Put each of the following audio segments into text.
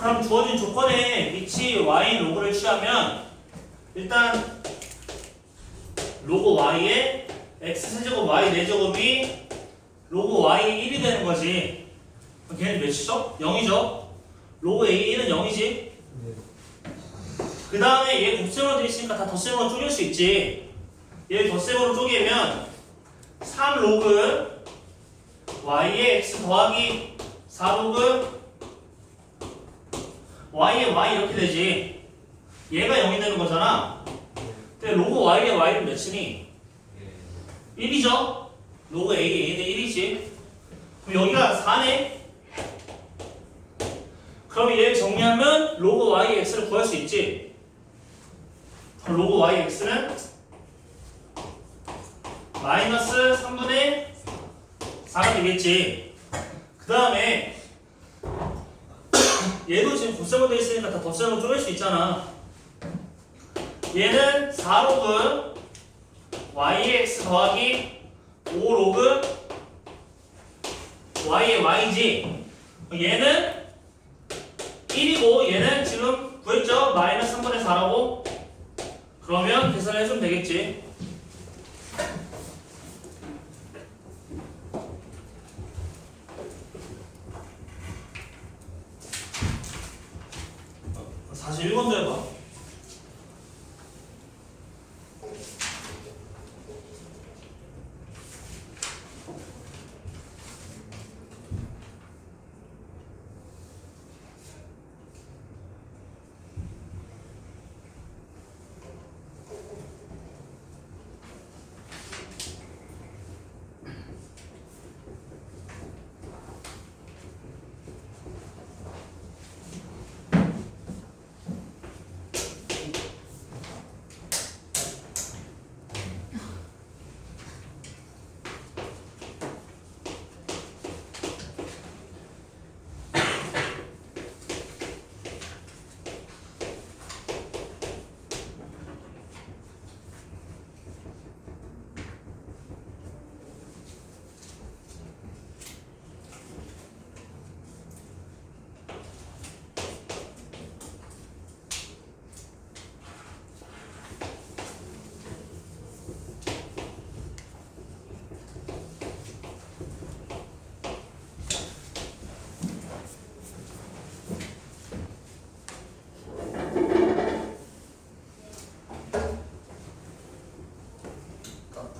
그럼 주어진 조건에 위치 y인 로그를 취하면 일단 로그 y에 x세제곱 y 4제곱이 로그 y의 1이 되는 거지. 그럼 걔는 몇이죠? 0이죠? 로그 a의 1은 0이지? 그 다음에 얘 곱셈으로 되어 있으니까 다 덧셈으로 쪼갤 수 있지. 얘 덧셈으로 쪼개면 3로그 y의 x 더하기 4로그 y의 y 이렇게 되지. 얘가 0이 되는 거잖아. 근데 로그 y의 y는 몇이니? 1이죠? 로그 a의 a는 1이지. 그럼 여기가 4네? 그럼 얘 정리하면 로그 y의 x를 구할 수 있지. 그럼 로그 y의 x는 마이너스 3분의 4가 되겠지. 그 다음에 얘도 지금 곱셈으로 되어 있으니까 다 덧셈으로 쪼갤 수 있잖아. 얘는 4로그 y의 x 더하기 5로그 y의 y지. 얘는 1이고 얘는 지금 구했죠? 마이너스 3분의 4라고. 그러면 계산해주면 되겠지. 다시 1번도 해봐.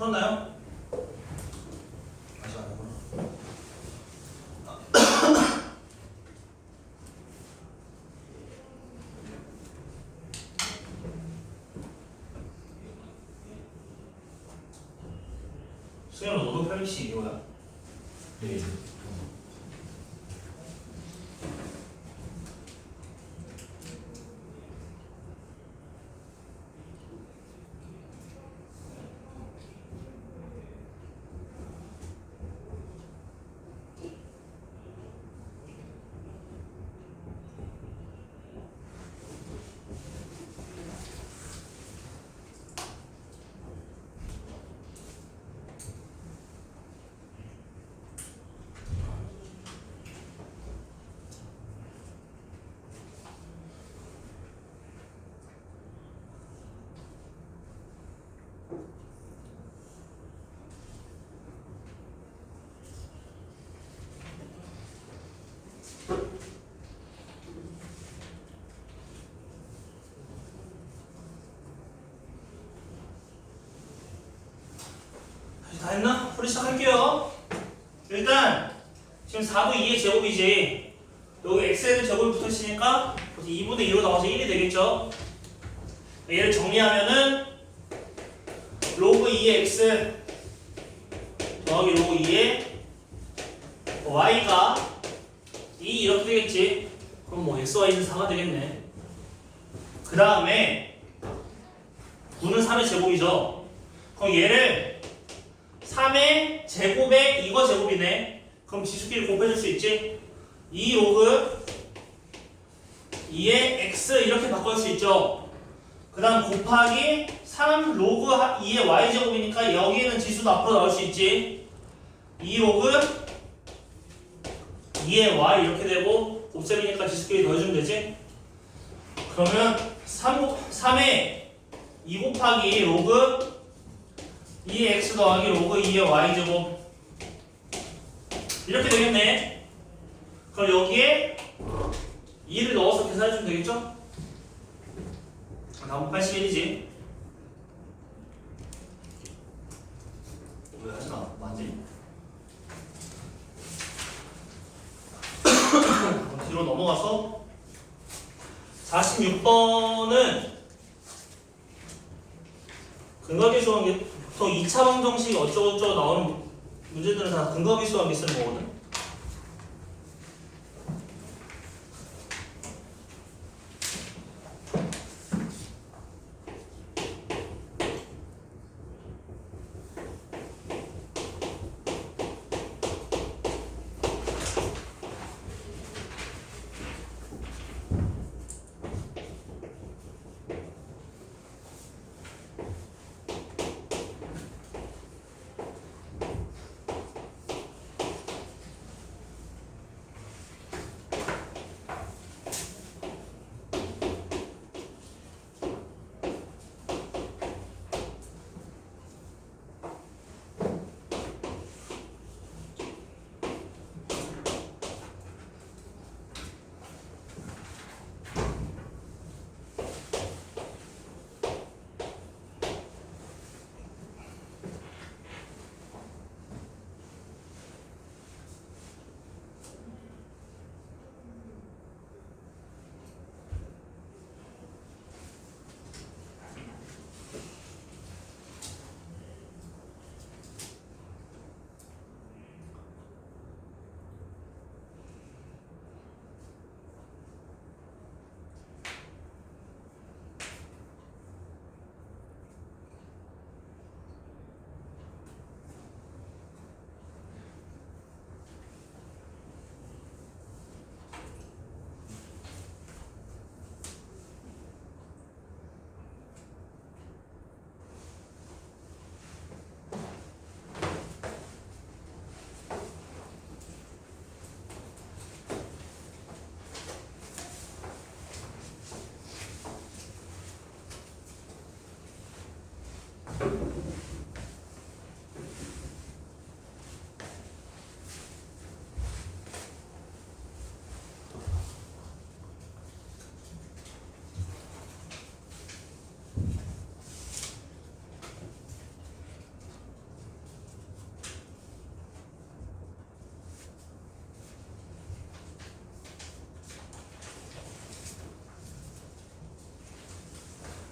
풀었나요? 아직 안 했구나. 수현아 너도 편식 이거야? 네. 다 했나? 풀이 시작할게요. 일단 지금 4분 2의 제곱이지. 여기 x에는 제곱이 붙어있으니까 2분의 2로 나와서 1이 되겠죠. 얘를 정리하면은 로그 2의 x 더하기 로그 2의 y가 2 이렇게 되겠지. 그럼 뭐 x, y는 4가 되겠네. 그 다음에 9는 3의 제곱이죠. 그럼 얘를 3의 제곱에 이거 제곱이네. 그럼 지수끼리 곱해줄 수 있지? 2 로그 2의 x 이렇게 바꿀 수 있죠. 그 다음 곱하기 3 로그 2의 y제곱이니까 여기에는 지수도 앞으로 나올 수 있지. 2 로그 2의 y 이렇게 되고 곱셈이니까 지수끼리 더해주면 되지? 그러면 3에 2 곱하기 로그 2x 더하기 로그 2의 y제곱 이렇게 되겠네. 그럼 여기에 2를 넣어서 계산해주면 되겠죠? 다음 81이지. 왜 하지 마? 맞지? 뒤로 넘어가서 46번은 근거기수관계 보통 2차 방정식 어쩌고저쩌고 나오는 문제들은 다 근거기수관계 쓰는 거거든.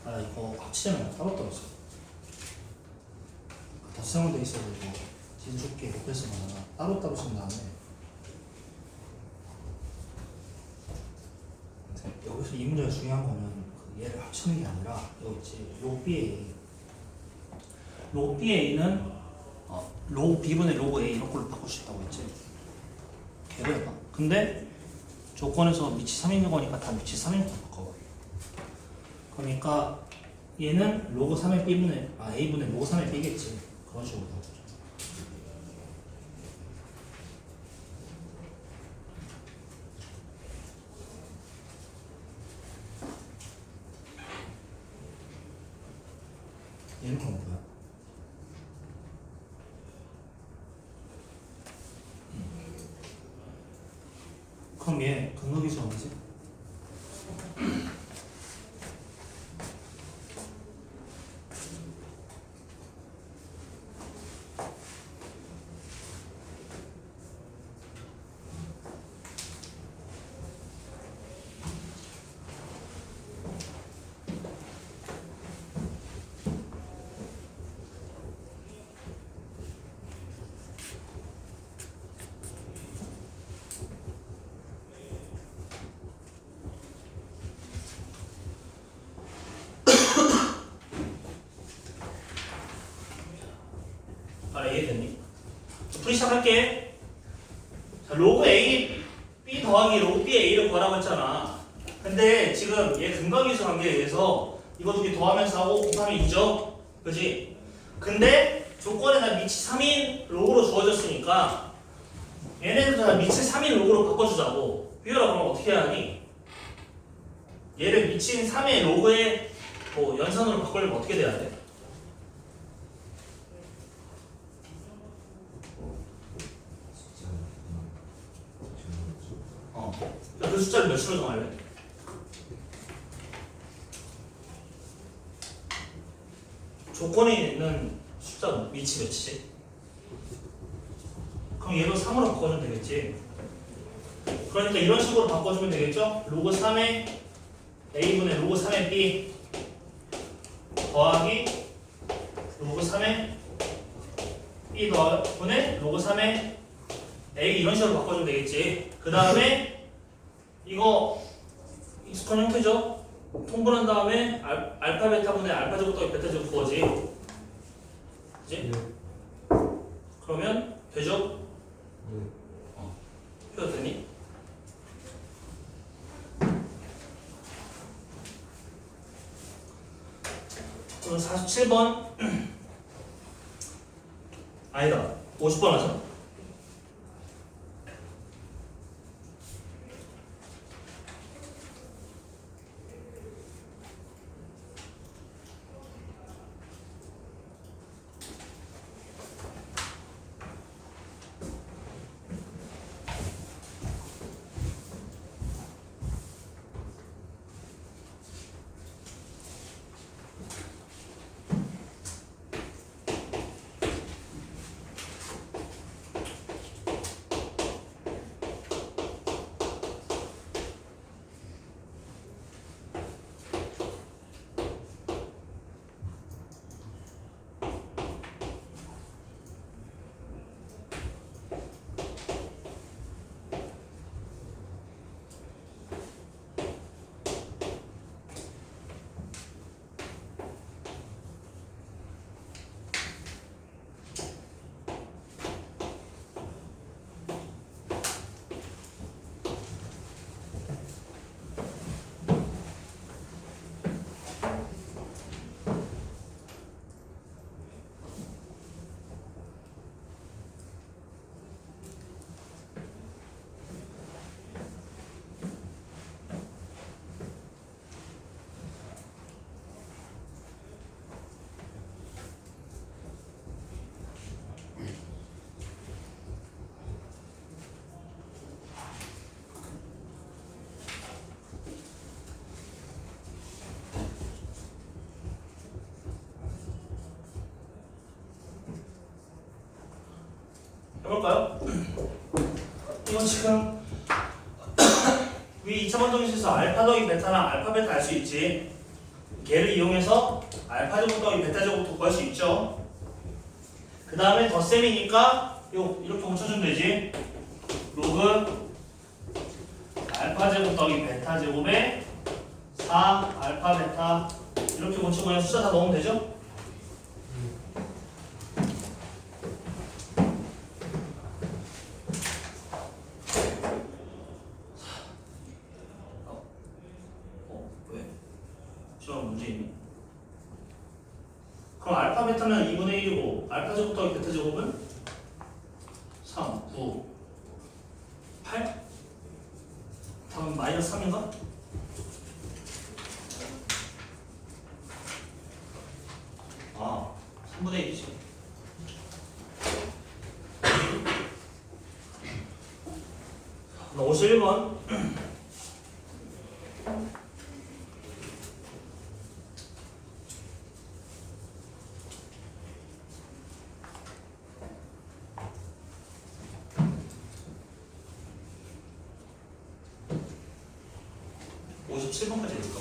아 이거 합치자면 따로 떨어져. 덧셈으로 돼 있어가지고 진수께 곱해서 따로따로 쓴 다음에 여기서 이 문제가 중요한 거는 그 얘를 합치는 게 아니라 여기 있지 로그 BA는 로그 B분의 로그 A 이런 걸로 바꿀 수 있다고 했지. 개로해봐. 근데 조건에서 밑이 3인 거니까 다 밑이 3인 거 바꿔봐. 그러니까 얘는 로그 3의 B분의 A분의 로그 3의 B겠지. 그런 식으로 바꾸자. 얘는 그럼 뭐야? 그럼 얘 근거기수 어디지? 이해됐니? 풀이 시작할게. 자, 로그 A, B 더하기 로그 B A를 구하라고 했잖아. 근데 지금 얘 근거기수 관계에 의해서 이거 두 개 더하면서 하고 곱하면 2죠? 그지? 근데 조건에다 밑이 3인 로그로 주어졌으니까 얘네들도 다 밑을 3인 로그로 바꿔주자고. 삐어라 그럼 어떻게 해야 하니? 얘를 미친 3의 로그의 뭐 연산으로 바꾸려면 어떻게 돼야 돼? 그 숫자를 몇으로 정할래? 조건이 있는 숫자 미치 몇이지? 그럼 얘도 3으로 바꿔주면 되겠지. 그러니까 이런 식으로 바꿔주면 되겠죠? 로그 3의 A분의 로그 3의 B 더하기 로그 3의 B 분의 로그 3의 A 이런 식으로 바꿔주면 되겠지. 그 다음에 이거 익숙한 형태죠? 통분한 다음에 알파 베타분의 알파 제곱 더하기 베타 제곱 그거지. 그지? 그러면 되죠? 표가 되니? 그럼 47번 아니다 50번 하자. 해볼까요? 이건 지금 위 2차원 정식에서 알파 더하기 베타랑 알파 베타 알 수 있지. 걔를 이용해서 알파 제곱 더하기 베타 제곱도 구할 수 있죠. 그 다음에 덧셈이니까 이렇게 고쳐주면 되지. 로그 알파 제곱 더하기 베타 제곱에 4 알파 베타 이렇게 고치고 그냥 숫자 다 넣으면 되죠? 왜? 시험 문제 있니? 그럼 알파 베타는 2분의 1이고 알파 제곱 더하기 베타 제곱은 3, 9, 8? 다음 마이너스 3인가? 아, 3분의 1이지. 나 51번. (57번까지) 해줄까?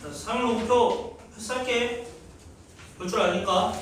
자, 3일 목표 쌀게. 볼 줄 아니까.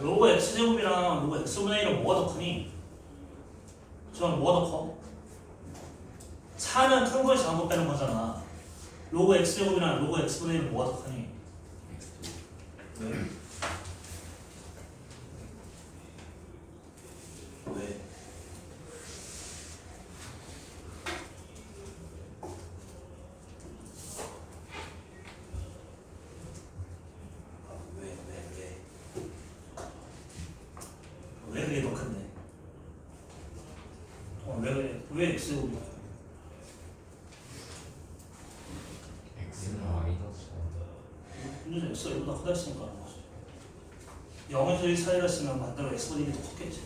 로그 x제곱이랑 로그 x분의 1은 뭐가 더 크니? 저는 뭐가 더 커? 차는 큰 걸 작은 거 빼는 거잖아. 로그 x제곱이랑 로그 x분의 1은 뭐가 더 크니? 왜? 왜? 왜 그게 더 큰데? 왜 그래? 왜 x제곱이 더 커? x는 마이너스 문제는 x가 1보다 크다 했으니까 그런 거지. 0에서 1 사이라 쓰면 반대로 x분의 1이 더 컸겠지.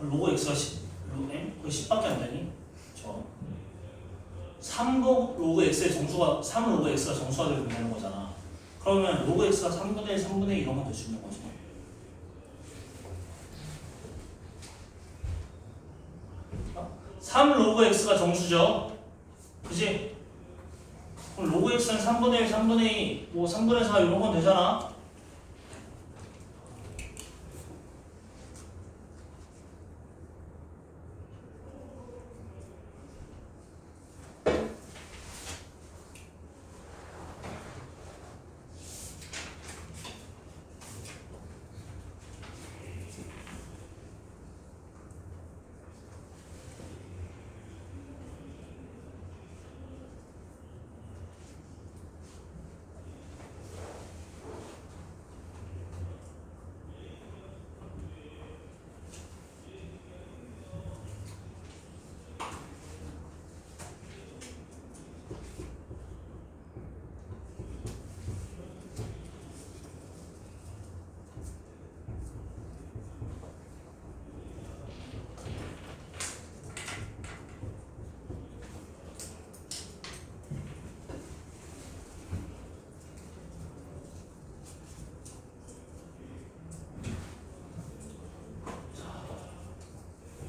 로그 x가 10, 로그 m? 거의 10밖에 안 되니? 저 3 로그 x의 정수가 3 로그 x가 정수가 되는 거잖아. 그러면 로그 x가 3분의 1, 3분의 2 이런 건 될 수 있는 거지. 3 로그 x가 정수죠. 그지? 그럼 로그 x는 3분의 1, 3분의 2, 뭐 3분의 4 이런 건 되잖아.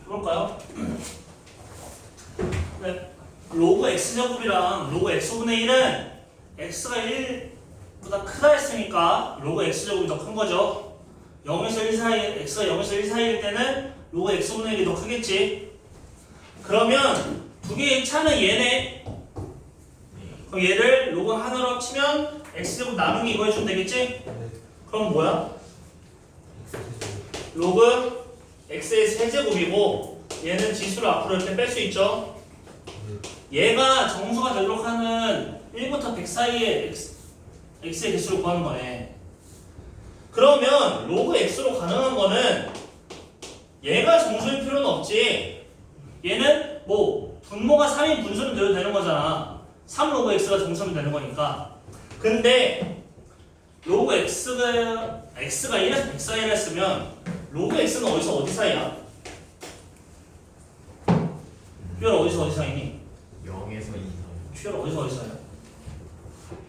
그럴까요? 네. 로그 x제곱이랑 로그 x분의 1은 x가 1보다 크다 했으니까 로그 x제곱이 더 큰 거죠. 0에서 1 사이, x가 0에서 1 사이일 때는 로그 x분의 1이 더 크겠지. 그러면 두 개의 차는 얘네. 그럼 얘를 로그 하나로 합치면 x제곱 나누기 이거 해주면 되겠지? 그럼 뭐야? 로그 x의 세제곱이고 얘는 지수를 앞으로 이렇게 뺄 수 있죠. 얘가 정수가 되도록 하는 1부터 100 사이의 x의 개수를 구하는 거네. 그러면 로그 x로 가능한 거는 얘가 정수일 필요는 없지. 얘는 뭐 분모가 3인 분수는 돼도 되는 거잖아. 3 로그 x가 정수면 되는 거니까. 근데 로그 x가 1에서 100 사이를 했으면 로그 x는 어디서 어디 사이야? 퓨얼 어디서 어디 사이니? 0에서 2 퓨얼 어디서 어디 사이야?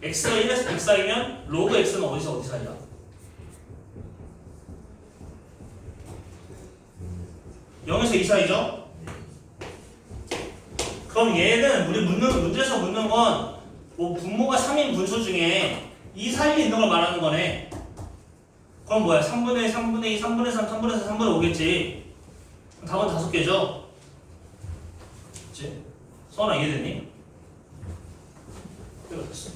x가 1에서 100 사이면 로그 x는 어디서 어디 사이야? 0에서 2 사이죠? 그럼 얘는 우리 문제에서 묻는 건 뭐 분모가 3인 분수 중에 이 사이에 있는 걸 말하는 거네. 그럼 뭐야? 3분의 1, 3분의 2, 3분의 3, 3분의 4, 3분의 5겠지. 답은 5개죠? 그치? 서원아 이해됐니? 그래 됐어.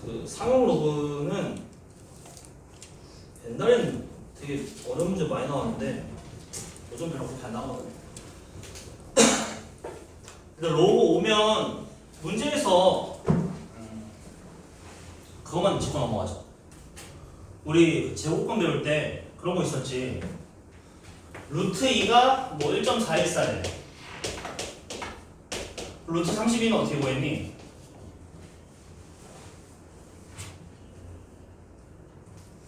그 상용 로그는 옛날에는 되게 어려운 문제 많이 나왔는데 요즘 별로 그렇게 안 나오거든. 근데 로그 오면 문제에서 그것만 짚고 넘어가자. 우리 제곱권 배울 때 그런 거 있었지. 루트 2가 뭐 1.414래. 루트 32는 어떻게 구했니?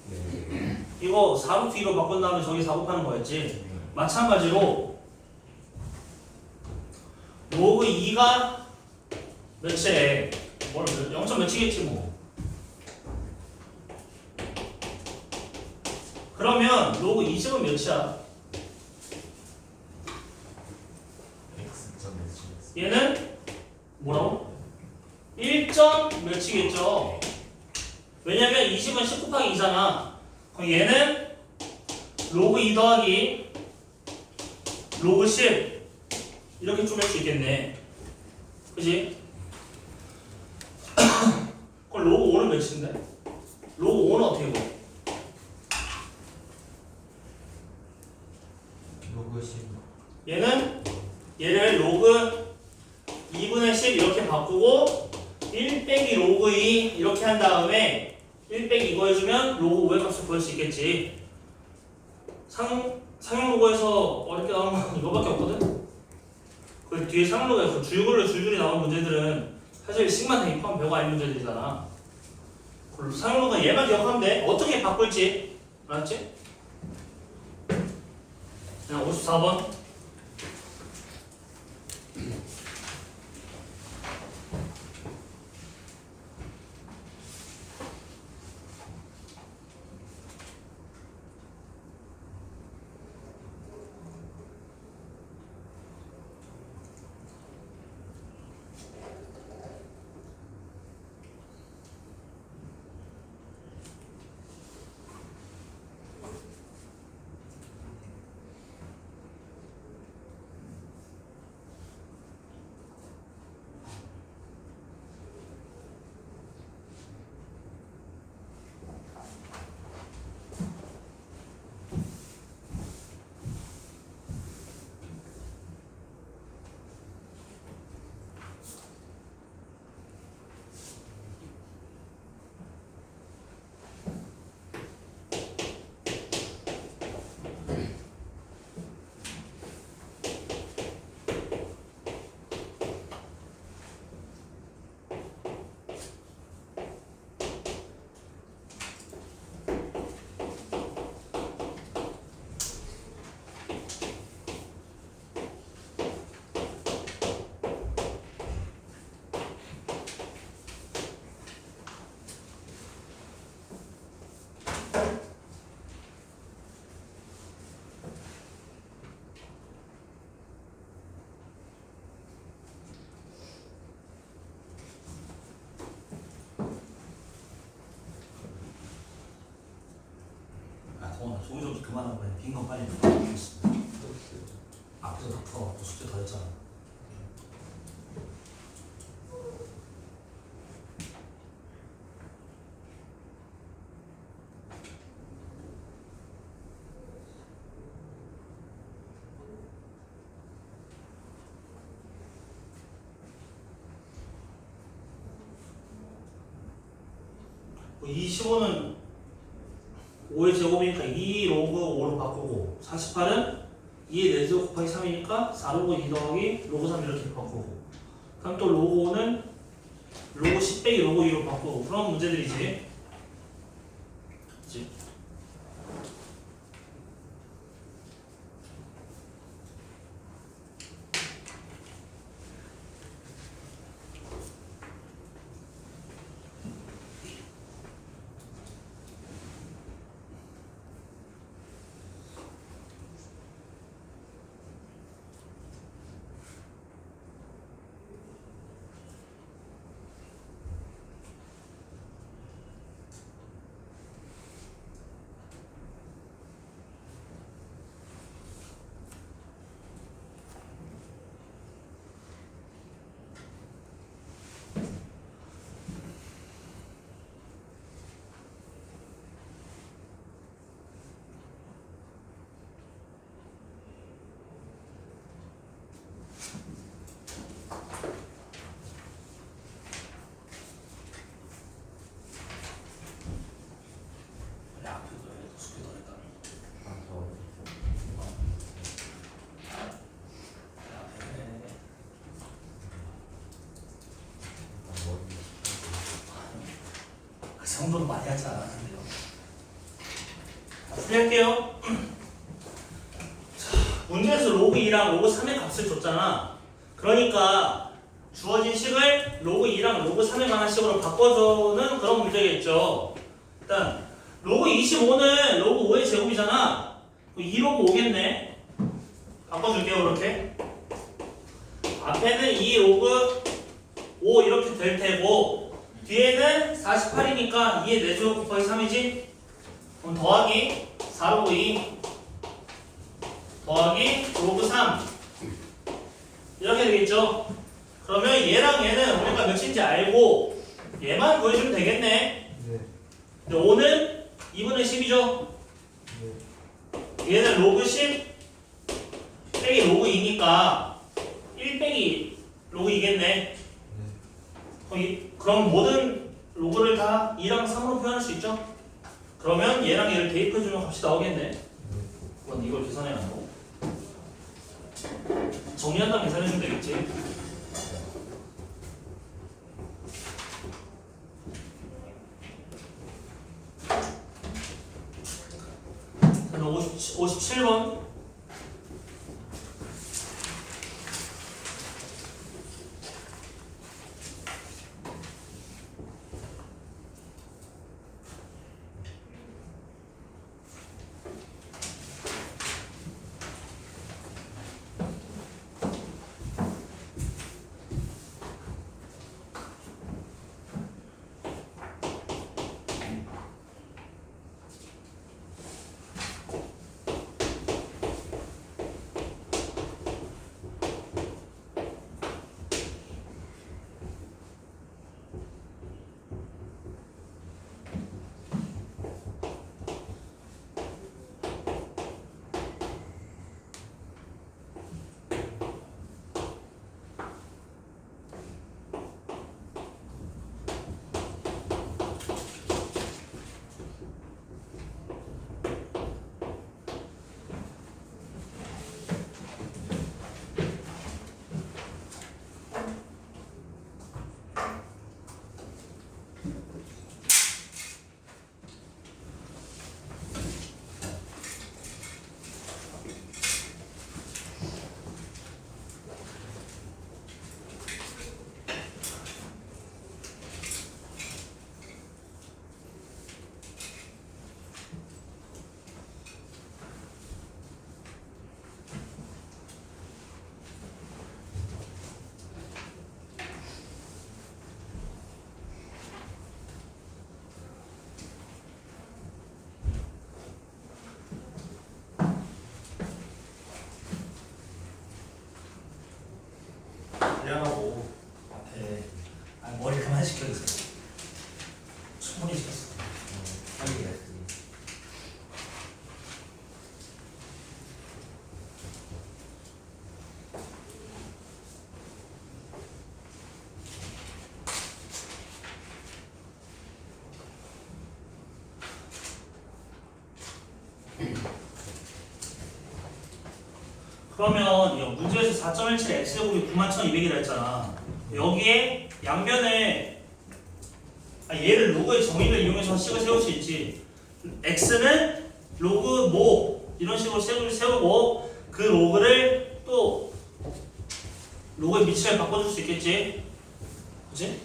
네. 이거 4루트 2로 바꾼 다음에 저기 4 곱하는 거였지. 마찬가지로 로그 2가 몇이래? 뭐를 0. 몇이겠지 뭐. 그러면 로그 20은 몇이야? X점 X. 얘는 뭐라고? 1점 몇이겠죠? 왜냐면 20은 10 곱하기 2잖아. 그럼 얘는 로그 2 더하기 로그 10 이렇게 쪼갤 수 있겠네. 그지? 그럼 로그 5는 몇인데? 로그 5는 어떻게 보? 로그 10. 얘는 얘를 로그 2분의 10 이렇게 바꾸고 1 빼기 로그 2 이렇게 한 다음에 1 빼기 이거 해주면 로그 5의 값을 구할 수 있겠지. 상용로그에서 어렵게 나오는 건 이거밖에 없거든? 그 뒤에 상용로그에서 줄줄이 줄줄이 나오는 문제들은 사실 식만 대입 포함 별거 아닌 문제들이잖아. 상용로그 얘만 기억하면 돼. 어떻게 바꿀지 알았지? 그냥 54번 소개 좀 그만하고 그래. 빈건 빨리 풀어. 앞에서 다 풀어. 또 숙제 더 했잖아. 뭐 25는 5의 제곱이니까 2 로그 5로 바꾸고 48은 2의 4제곱 곱하기 3이니까 4 로그 2 더하기 로그 3 이렇게 바꾸고 그럼 또 로그 5는 로그 10 빼기 로그 2로 바꾸고 그런 문제들이지. 그치? 정도는 많이 하지 않았는데요. 풀이할게요. 문제에서 로그 2랑 로그 3의 값을 줬잖아. 그러니까 주어진 식을 로그 2랑 로그 3에 관한 식으로 바꿔주는 그런 문제겠죠. 일단 로그 25는 로그 5의 제곱이잖아. 2 로그 5겠네. 바꿔줄게요. 그렇게 앞에는 2 로그 5 이렇게 될 테고 뒤에는 48이니까 2의 4제곱 곱하기 3이지. 그럼 더하기 4 로그 2 더하기 로그 3 이렇게 되겠죠. 그러면 얘랑 얘는 우리가 몇인지 알고 얘만 구해주면 되겠네. 네. 근데 5는 2분의 10이죠. 네. 얘는 로그 10 빼기 로그 2니까 1 빼기 로그 2겠네. 네. 그럼 모든 로그를 다 2랑 3으로 표현할 수 있죠. 그러면 얘랑 얘를 대입해주면 값이 나오겠네. 그건 이걸 계산해 놨고 정리한 다음 계산해주면 되겠지. 그럼 57번. 하고 앞에 머리 그만 시켜주세요. 충분히 시켰어. 빨리 했더니. 그러면 이 문제에서 4.17 x제곱이 91,200이라 했잖아. 여기에 양변에 얘를 로그의 정의를 이용해서 식을 세울 수 있지. x는 로그 모 이런 식으로 세우고 그 로그를 또 로그의 미치를 바꿔줄 수 있겠지. 그치?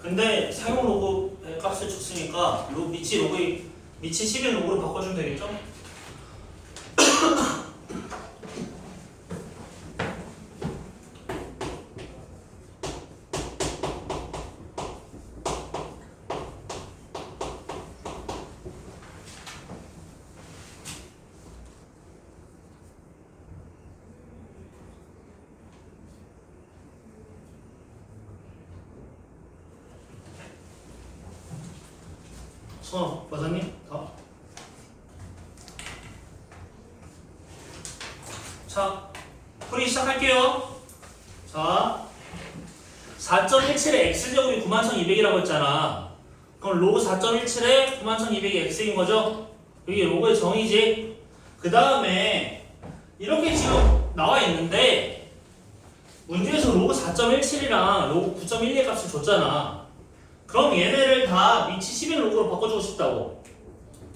근데 사용 로그의 값을 줬으니까 로그의 미치 11 로그로 바꿔주면 되겠죠? 과장님 더. 자, 풀이 시작할게요. 자, 4.17의 x제곱이 91,200이라고 했잖아. 그럼 로그 4.17에 91,200이 x인 거죠? 여기 로그의 정의지. 그 다음에 이렇게 지금 나와 있는데 문제에서 로그 4.17이랑 로그 9.12의 값을 줬잖아. 그럼 얘네를 다 위치 11 로그로 바꿔주고 싶다고.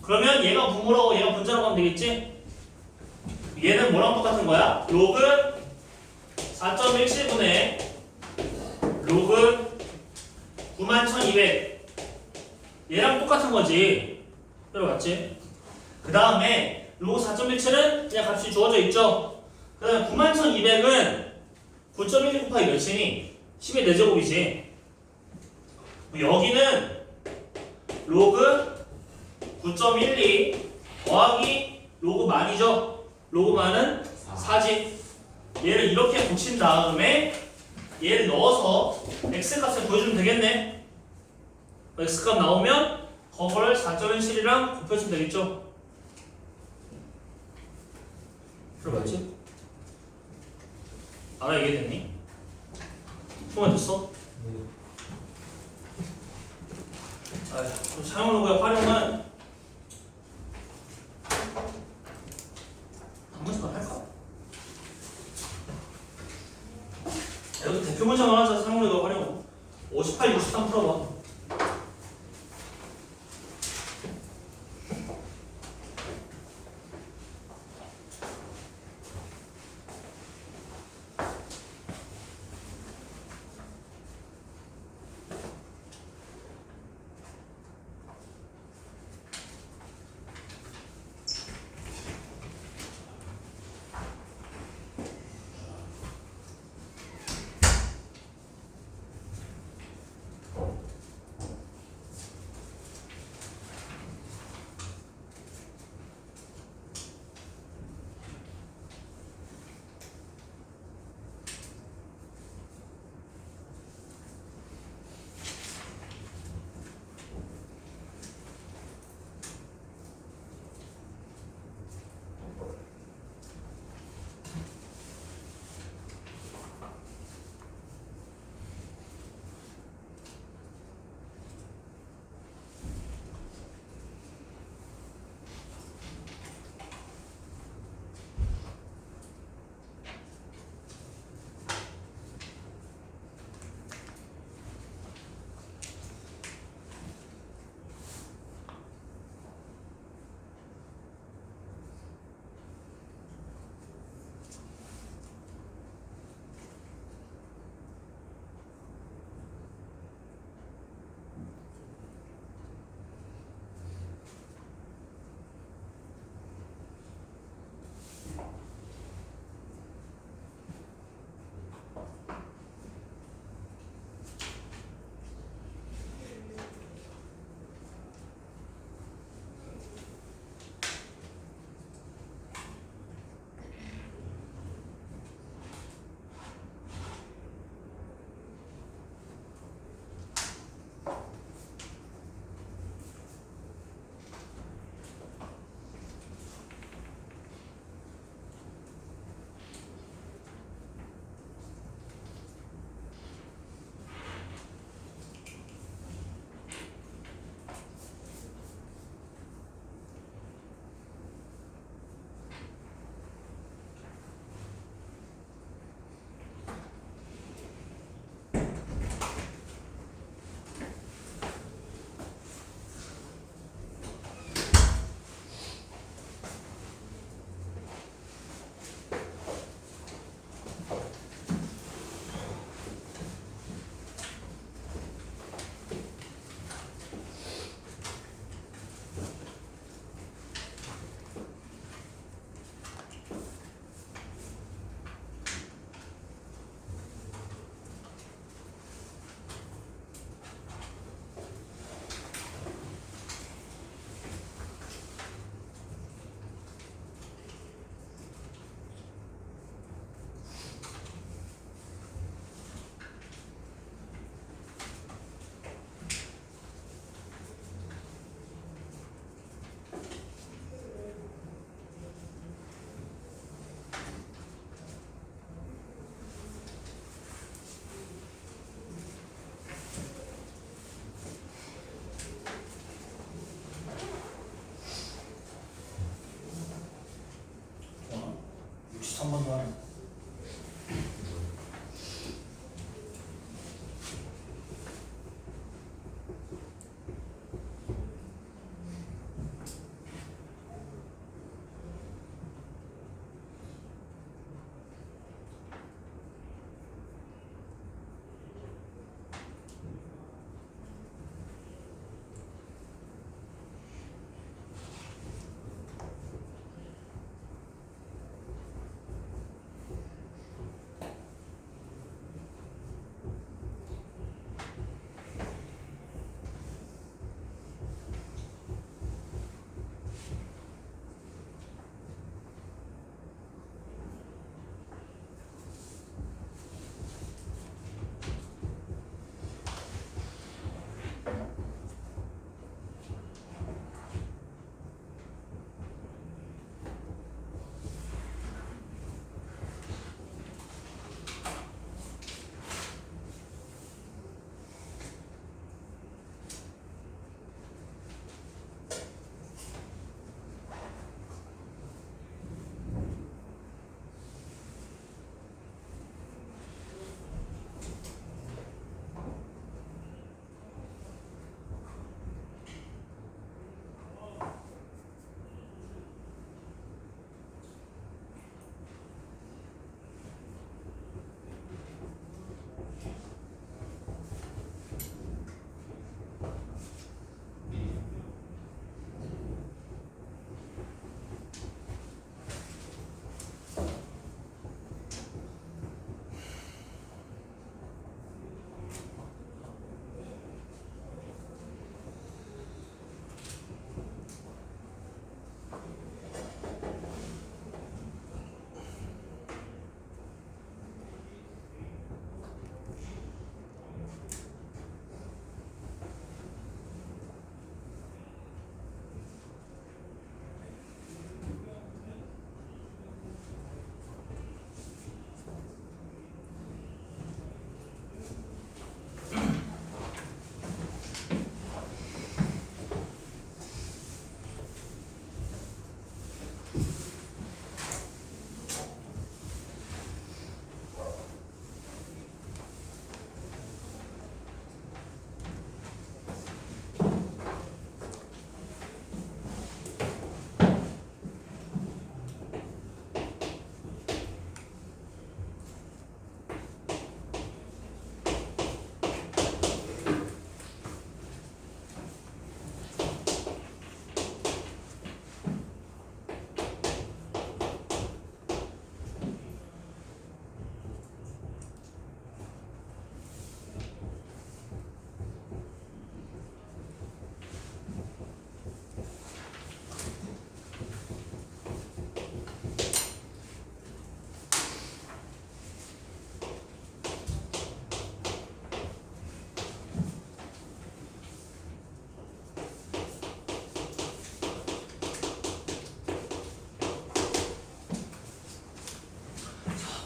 그러면 얘가 분모라고 얘가 분자라고 하면 되겠지? 얘는 뭐랑 똑같은 거야? 로그 4.17분의 로그 91,200 얘랑 똑같은 거지. 들어봤지? 그 다음에 로그 4.17은 그냥 값이 주어져 있죠. 그 다음에 91,200은 9.12 곱하기 몇이니? 10의 4제곱이지. 여기는 로그 9.12 더하기 로그 만이죠. 로그 만은 4지. 얘를 이렇게 붙인 다음에 얘를 넣어서 x값을 구해주면 되겠네. x값 나오면 그거를 4.17이랑 곱해주면 되겠죠. 들어봤지? 알아 이해됐니? 통화 됐어? 네. 사용 로그의 활용은 한 번씩 더 할까? 여기 대표 문제만 하자. 사용 로그의 활용 58, 63 풀어봐.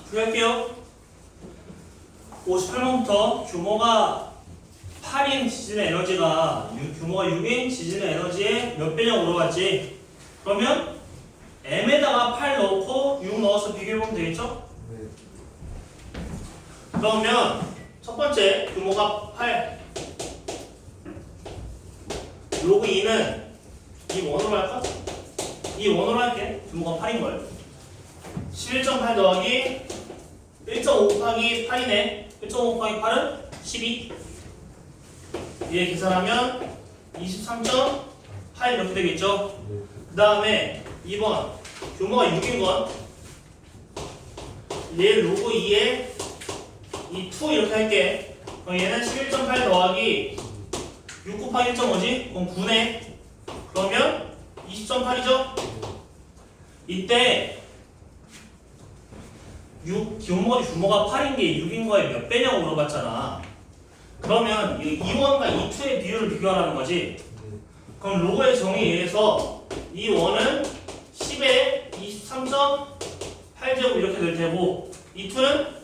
풀이할게요. 58번부터 규모가 8인 지진의 에너지가 규모가 6인 지진의 에너지의 몇 배냐고 물어봤지. 그러면 m에다가 8 넣고 6 넣어서 비교해보면 되겠죠? 네. 그러면 첫 번째 규모가 8 로그 2는 이 원으로 할까? 이 원으로 할게. 규모가 8인걸 11.8 더하기 1.5 곱하기 8이네 1.5 곱하기 8은 12 얘 계산하면 23.8 이렇게 되겠죠? 네. 그 다음에 2번 규모가 6인건 얘 로그 2에 이 2 이렇게 할게. 그럼 얘는 11.8 더하기 6 곱하기 1.5지? 그럼 9네. 그러면 20.8이죠? 이때 규모가 8인 게 6인 거에 몇 배냐고 물어봤잖아. 그러면 이 2원과 이 2의 비율을 비교하라는 거지. 네. 그럼 로그의 정의에 의해서 이 원은 10에 23.8제곱 이렇게 될 테고 이 2는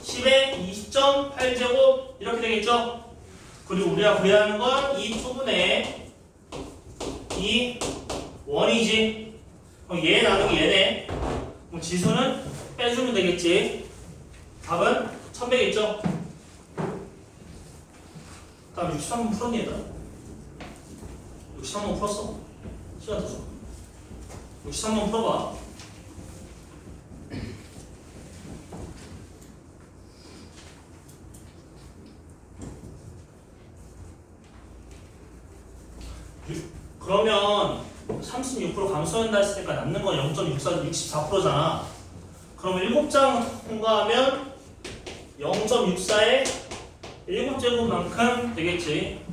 10에 20.8제곱 이렇게 되겠죠? 그리고 우리가 구해야 하는 건 이 2분의 이 원이지. 그럼 얘 나누기 얘네. 그럼 지수는 빼주면 되겠지. 답은 1100이겠죠? 다음 63번 풀었니 얘들아? 63번 풀었어? 시간 더 줘. 63번 풀어봐. 그러면 36% 감소한다 했으니까 남는 건 0.64, 64%잖아. 그러면 7장 통과하면 0.64의 7제곱만큼 되겠지.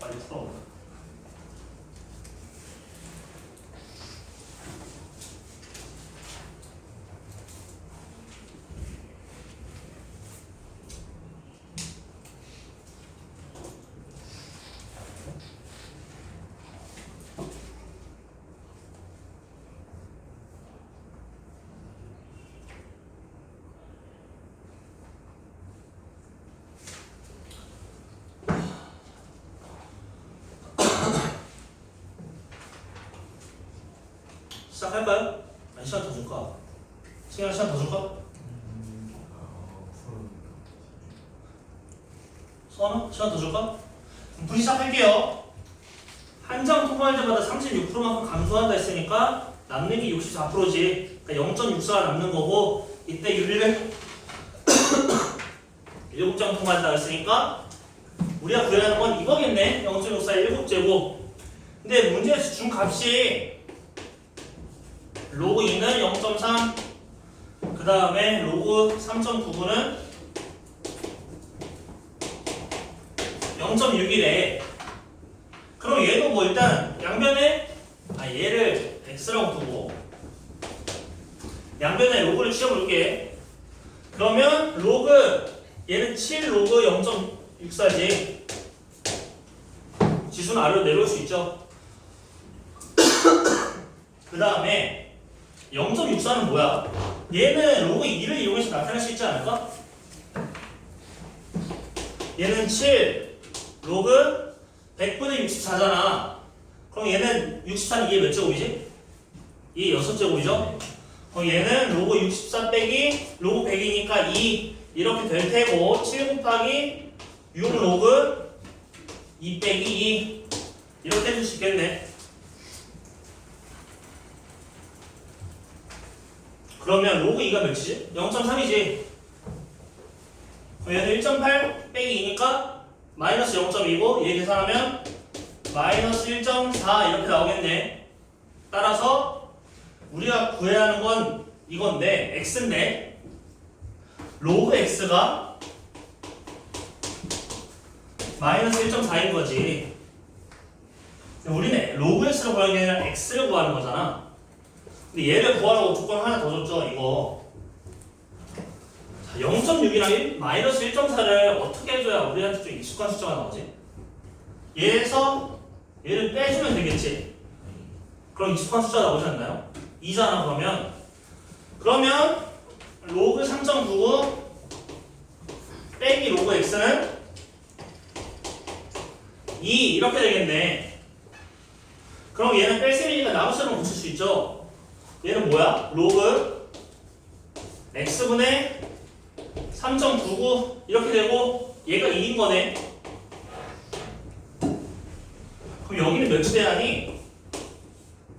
빨리 풀어. 할까요? 아니 시간 더 줄까? 시간 더 줄까? 서원아? 시간 더 줄까? 분리 시작할게요. 한 장 통과할 때마다 36%만큼 감소한다 했으니까 남는 게 64%지. 그러니까 0.64가 남는 거고 이때 유리를 7장 통과한다 했으니까 우리가 구해야 하는 건 이거겠네. 0.64의 7제곱. 근데 문제에서 준 값이 로그 2는 0.3, 그 다음에 로그 3.99는 0.6이래. 그럼 얘도 뭐 일단 양변에 얘를 x라고 두고 양변에 로그를 취해볼게. 그러면 로그 얘는 7 로그 0.64지. 지수는 아래로 내려올 수 있죠. 그 다음에 0.64는 뭐야? 얘는 로그 2를 이용해서 나타낼 수 있지 않을까? 얘는 7 로그 100분의 64잖아. 그럼 얘는 64는 2의 몇 제곱이지? 2의 6제곱이죠? 그럼 얘는 로그 64 빼기 로그 100이니까 2 이렇게 될 테고 7 곱하기 6 로그 2 빼기 2 이렇게 해줄 수 있겠네. 그러면 로그 2가 몇이지? 0.3이지. 얘는 1.8 빼기 2니까 마이너스 0.2고 얘 계산하면 마이너스 1.4 이렇게 나오겠네. 따라서 우리가 구해야 하는 건 이건데 x인데 로그 x가 마이너스 1.4인 거지. 우리는 로그 x를 구하는 게 아니라 x를 구하는 거잖아. 근데 얘를 구하라고 조건 하나 더 줬죠. 이거 0.6이랑 마이너스 1.4를 어떻게 해줘야 우리한테 좀 익숙한 숫자가 나오지? 얘에서 얘를 빼주면 되겠지. 그럼 익숙한 숫자 나오지 않나요? 2잖아. 그러면 로그 3.99 빼기 로그 x는 2 이렇게 되겠네. 그럼 얘는 뺄셈이니까 나눗셈을 고칠 수 있죠. 얘는 뭐야? 로그 x분의 3.99 이렇게 되고 얘가 2인 거네. 그럼 여기는 몇이 돼야 하니?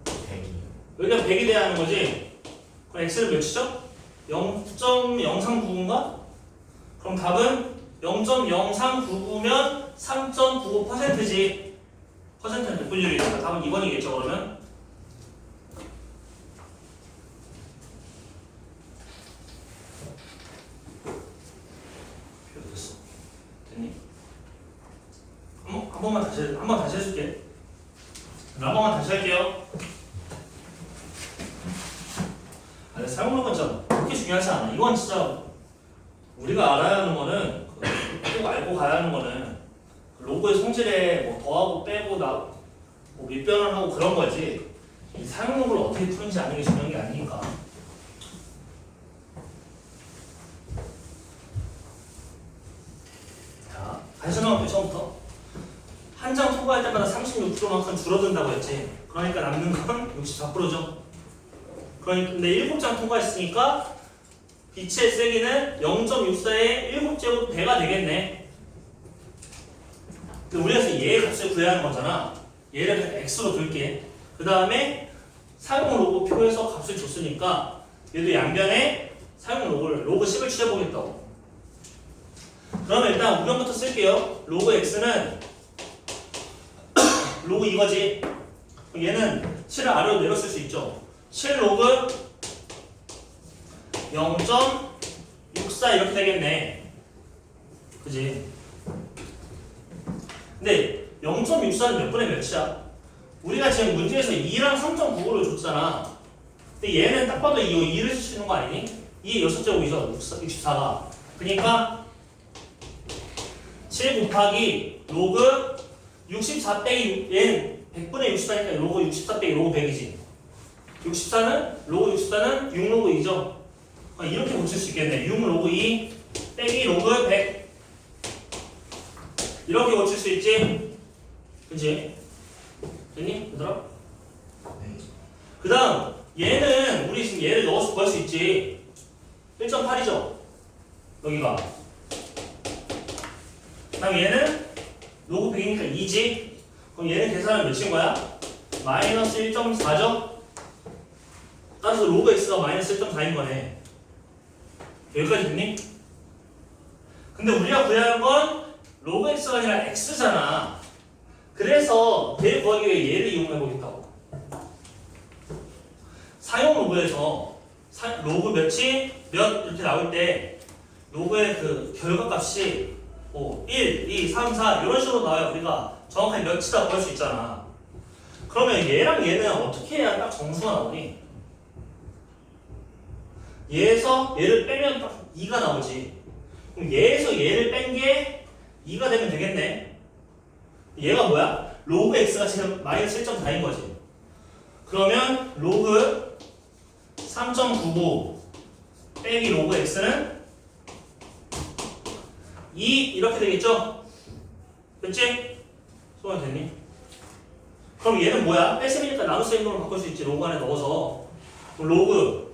100이요. 여기가 100이 돼야 하는 거지. 그럼 x는 몇이죠? 0.0399인가? 그럼 답은 0.0399면 3.95%지. 퍼센트는 몇 분율이니까 답은 2번이겠죠. 그러면 됐어. 됐니? 한 번만 다시 해줄게. 한 번만 다시 할게요. 사용록은 진짜 그렇게 중요하지 않아. 이건 진짜 우리가 알아야 하는 거는 꼭 알고 가야 하는 거는 로그의 성질에 뭐 더하고 빼고 뭐 밑변을 하고 그런 거지. 이 사용록을 어떻게 푸는지 아는 게 중요한 게 아니니까. 자, 다시 설명할게요. 처음부터. 한 장 통과할 때마다 36%만큼 줄어든다고 했지. 그러니까 남는 건 64%죠. 그러니까 근데 7장 통과했으니까 빛의 세기는 0.64의 7제곱 배가 되겠네. 근데 우리가 얘의 값을 구해야 하는 거잖아. 얘를 x로 둘게. 그 다음에 사용 로그 표에서 값을 줬으니까 얘도 양변에 사용 로그 10을 취해보겠다고. 그러면 일단 우변부터 쓸게요. 로그 x는 로그 이거지. 얘는 7을 아래로 내려 쓸 수 있죠. 7 로그 0.64 이렇게 되겠네. 그지? 근데 0.64는 몇 분의 몇이야? 우리가 지금 문제에서 2랑 3.95를 줬잖아. 근데 얘는 딱 봐도 2를 쓸 수 있는 거 아니니? 2의 6제곱이죠. 64가. 그러니까 7 곱하기 로그 64 빼기 얘는 100분의 64니까 로그 64 빼기 로그 100이지. 64는 로그 64는 6 로그 2죠. 이렇게 고칠 수 있겠네. 6 로그 2 빼기 로그 100 이렇게 고칠 수 있지. 그치? 됐니? 얘들아? 네. 그 다음 얘는 우리 지금 얘를 넣어서 구할 수 있지. 1.8이죠. 여기가. 그다음 얘는 로그 100이니까 2지. 그럼 얘는 계산하면 몇인 거야? 마이너스 1.4죠? 따라서 로그 x가 마이너스 1.4인 거네. 여기까지 됐니? 근데 우리가 구해야 할 건 로그 x가 아니라 x잖아. 그래서 얘를 구하기 위해 얘를 이용해 보겠다고. 사용 로그에서 로그 몇이 몇 이렇게 나올 때 로그의 그 결과값이 뭐 1, 2, 3, 4 이런 식으로 나와야 우리가 정확하게 몇이다 구할 수 있잖아. 그러면 얘랑 얘는 어떻게 해야 딱 정수가 나오니? 얘에서 얘를 빼면 딱 2가 나오지. 그럼 얘에서 얘를 뺀 게 2가 되면 되겠네. 얘가 뭐야? 로그 x가 지금 마이너스 1.4인 거지. 그러면 로그 3.99 빼기 로그 x는 2 이렇게 되겠죠? 됐지? 소화 됐니? 그럼 얘는 뭐야? 뺄셈이니까 나눗셈 으로 바꿀 수 있지. 로그 안에 넣어서. 그럼 로그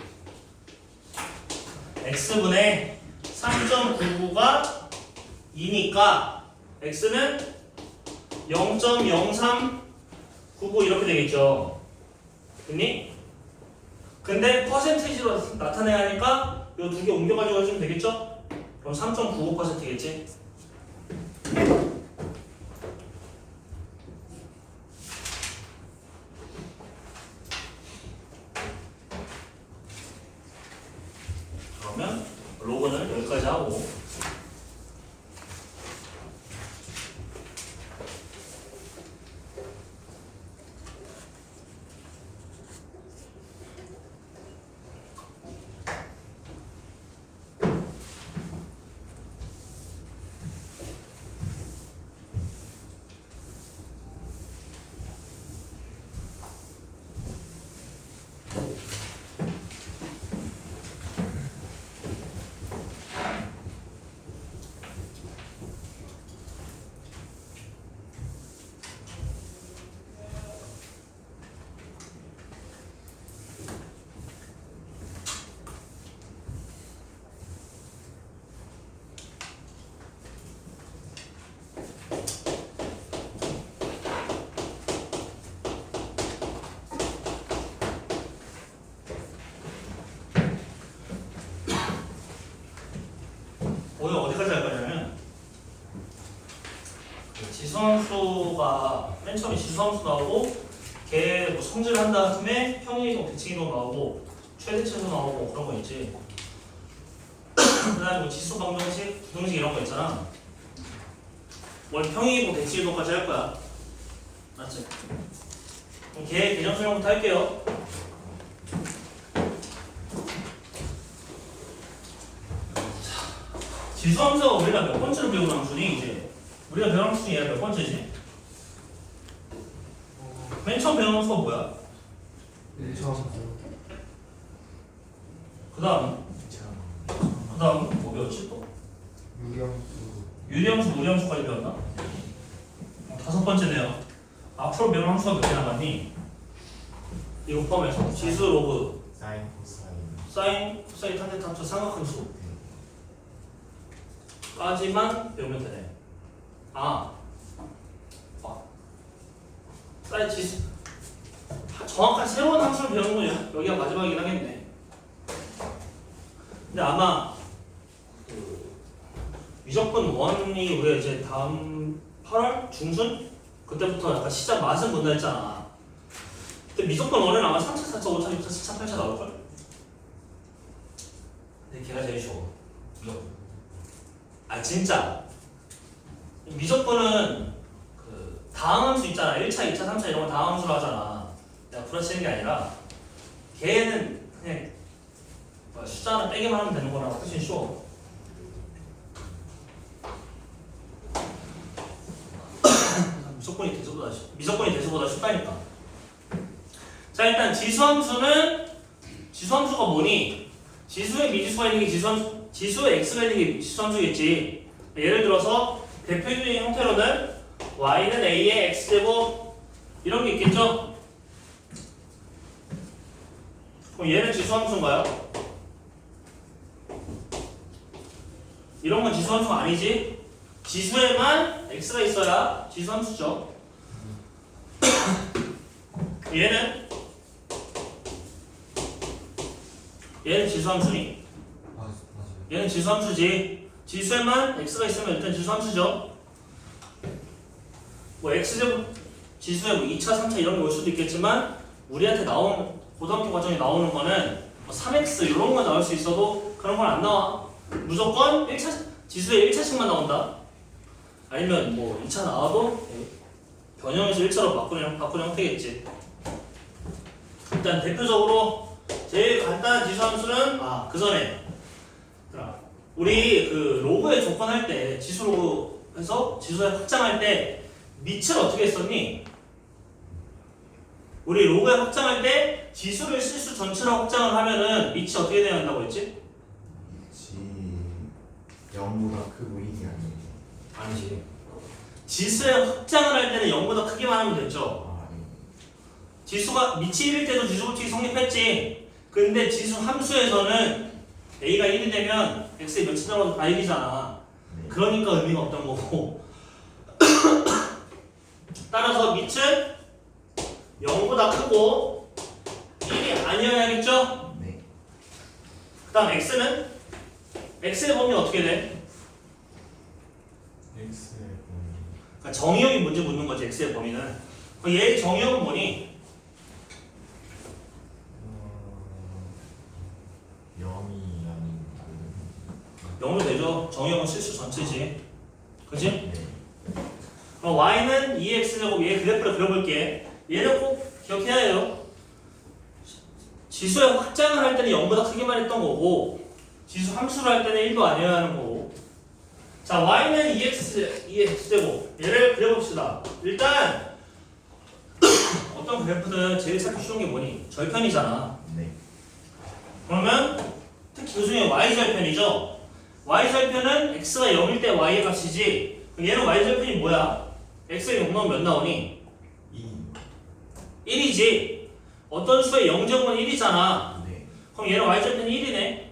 x분의 3.99가 2니까 x는 0.0399 이렇게 되겠죠. 됐니? 근데 퍼센티지로 나타내야 하니까 이 두 개 옮겨가지고 해주면 되겠죠? 그럼 3.95%겠지? 그러면 로그는 여기까지 하고 오늘 어디까지 할 거냐면 지수함수가 맨 처음에 지수함수 나오고 걔 뭐 성질한 다음에 평이동, 대칭이동 나오고 최대치수 나오고 그런 거 있지. 그다음에 뭐 지수 방정식, 부등식 이런 거 있잖아. 원래 평이동, 대칭이동까지 할 거야. 맞지? 그럼 걔 개념 설명부터 할게요. 지수함수가 우리가 몇 번째로 배운 함수니 이제 우리가 배운 함수 중에 얘가 몇 번째지? 맨 처음 배운 함수가 뭐야? 1차 그 다음 뭐 배웠지 또? 유리함수 유리함수, 무리함수까지 배웠나? 다섯 번째네요. 앞으로 배운 함수가 몇 개 남았니? 이거 포함해서 지수, 로그, 사인 코사인 사인, 코사인, 탄젠트, 합쳐 삼각함수 까지만 배우면 되네. 사인 지수 정확한 새로운 함수를 배우는 건 여기가 마지막이긴 하겠네. 근데 아마 그 미적분 1이 우리가 이제 다음 8월 중순 그때부터 약간 시작 맛은 본다 했잖아. 근데 미적분 1은 아마 3차, 4차, 5차, 6차, 7차, 8차 나올걸? 근데 걔가 제일 쉬워. 미적분. 진짜 미적분은 그 다음 함수 있잖아. 1차, 2차, 3차 이런 거 다음 함수로 하잖아. 내가 부러치는 게 아니라 걔는 그냥 숫자 하나 빼기만 하면 되는 거라 훨씬 쉬워. 미적분이 대수보다 쉽다니까. 자, 일단 지수함수가 뭐니? 지수에 미지수가 있는 게 지수에 x가 있는 게 지수함수겠지. 예를 들어서 대표적인 형태로는 y는 a의 x제곱 이런 게 있겠죠? 그럼 얘는 지수 함수인가요? 이런 건 지수 함수가 아니지? 지수에만 x가 있어야 지수 함수죠. 얘는 지수 함수니? 맞아요. 얘는 지수 함수지. 지수에만 x가 있으면 일단 지수 함수죠. 뭐 x제곱 지수에 뭐 2차, 3차 이런 게 올 수도 있겠지만 우리한테 나온 고등학교 과정에 나오는 거는 뭐 3x 이런 거 나올 수 있어도 그런 건 안 나와. 무조건 1차 지수에 1차씩만 나온다. 아니면 뭐 2차 나와도 변형에서 1차로 바꾸는 형태겠지. 일단 대표적으로 제일 간단한 지수 함수는 그 전에 우리 그 로그의 조건 할 때 지수 로그에서 지수에 확장할 때 밑을 어떻게 했었니? 우리 로그에 확장할 때 지수를 실수 전체로 확장을 하면은 밑이 어떻게 돼야 한다고 했지? 지 0보다 크고 1이 아니에요. 아니지. 지수에 확장을 할 때는 0보다 크기만 하면 됐죠. 지수가 밑이 1일 때도 지수 법칙이 성립했지. 근데 지수 함수에서는 a가 1이 되면 x의 몇이 들어가도 다 1이잖아. 네. 그러니까 의미가 없던 거고. 따라서 밑은 0보다 크고 1이 아니어야겠죠? 네. 그 다음 x는? x의 범위 어떻게 돼? x의 범위. 그러니까 정의역이 문제 묻는 거지, x의 범위는. 그럼 얘의 정의역은 뭐니? 0이 아닌 0도 되죠. 정의역은 실수 전체지. 그치? 네. 그럼 y는 2x제곱 얘 그래프를 그려볼게. 얘는 꼭 기억해야 해요. 지수의 확장을 할 때는 0보다 크기만 했던 거고 지수 함수를 할 때는 1도 아니어야 하는 거고. 자, y는 2x제곱 얘를 그려봅시다. 일단 어떤 그래프든 제일 찾기 쉬운 게 뭐니? 절편이잖아. 네. 그러면 특히 그 중에 y절편이죠. y절편은 x가 0일 때 y의 값이지. 그럼 얘는 y절편이 뭐야? x에 0 넣으면 몇 나오니? 2. 1이지. 어떤 수의 0제곱은 1이잖아. 네. 그럼 얘는 y절편이 1이네.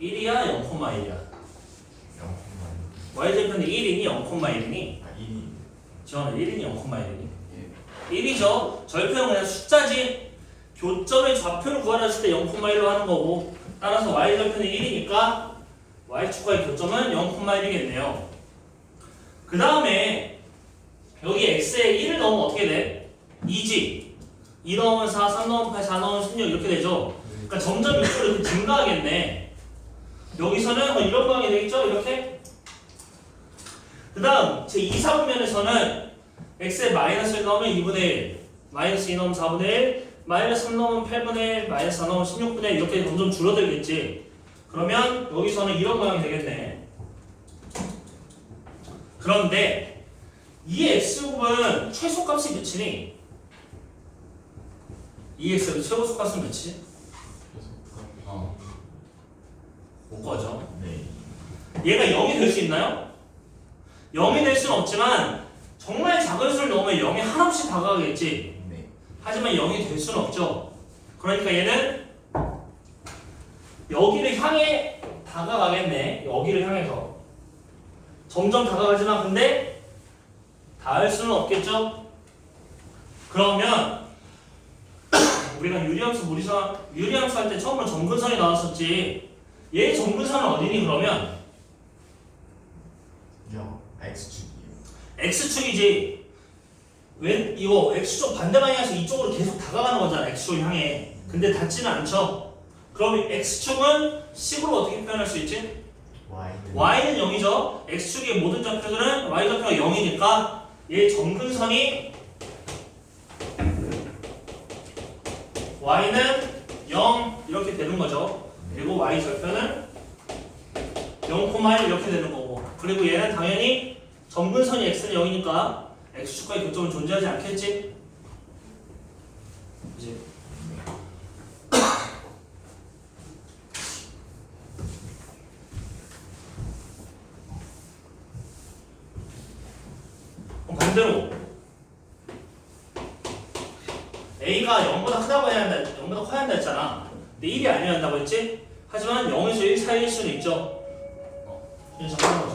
1이야 0,1이야. 0. y절편이 1이니 0,1이니? 아 1이. 지원은 1이니 0,1이니? 예. 1이죠. 절편은 그냥 숫자지. 교점의 좌표를 구하랬을 때 0,1로 하는 거고 따라서 y절편이 1이니까 y축과의 교점은 0,1이겠네요. 그 다음에 여기 x에 1을 넣으면 어떻게 돼? 2지. 2 넣으면 4, 3 넣으면 8, 4 넣으면 16 이렇게 되죠. 그러니까 점점 밑으로 이렇게 증가하겠네. 여기서는 뭐 이런 방향이 되겠죠? 이렇게. 그 다음 제 2, 4분면에서는 x에 마이너스 1 넣으면 2분의 1, 마이너스 2 넣으면 4분의 1, 마이너스 3 넣으면 8분의 1, 마이너스 4 넣으면 16분의 1 이렇게 점점 줄어들겠지. 그러면 여기서는 이런 방향이 되겠네. 그런데 이 x곱은 최소값이 몇이니? 이 x의 최소값은 몇이지? 못 구하죠. 네. 얘가 0이 될 수 있나요? 0이 될 수는 없지만 정말 작은 수를 넣으면 0이 한없이 다가가겠지. 네. 하지만 0이 될 수는 없죠. 그러니까 얘는 여기를 향해 다가가겠네. 여기를 향해서 점점 다가가지만 근데 닿을 수는 없겠죠. 그러면 우리가 유리함수 할 때 처음으로 점근선이 나왔었지. 얘 점근선은 어디니 그러면? X축이요. X축이지. 왜 이거 X축 반대 방향에서 이쪽으로 계속 다가가는 거잖아. X축 향해. 근데 닿지는 않죠. 그럼 X축은 식으로 어떻게 표현할 수 있지? Y는 0이죠. X축의 모든 좌표들은 Y좌표가 0이니까 얘 점근선이 Y는 0 이렇게 되는 거죠. 그리고 Y좌표는 0,1 이렇게 되는 거고. 그리고 얘는 당연히 점근선이 X는 0이니까 X축과의 교점은 존재하지 않겠지? 그치? 그럼 반대로 A가 0보다 크다고 해야 한다, 0보다 커야 한다 했잖아. 근데 근데 1이 아니어야 한다고 했지? 하지만 0에서 1 사이일 수는 있죠. 그래서 하는 거죠.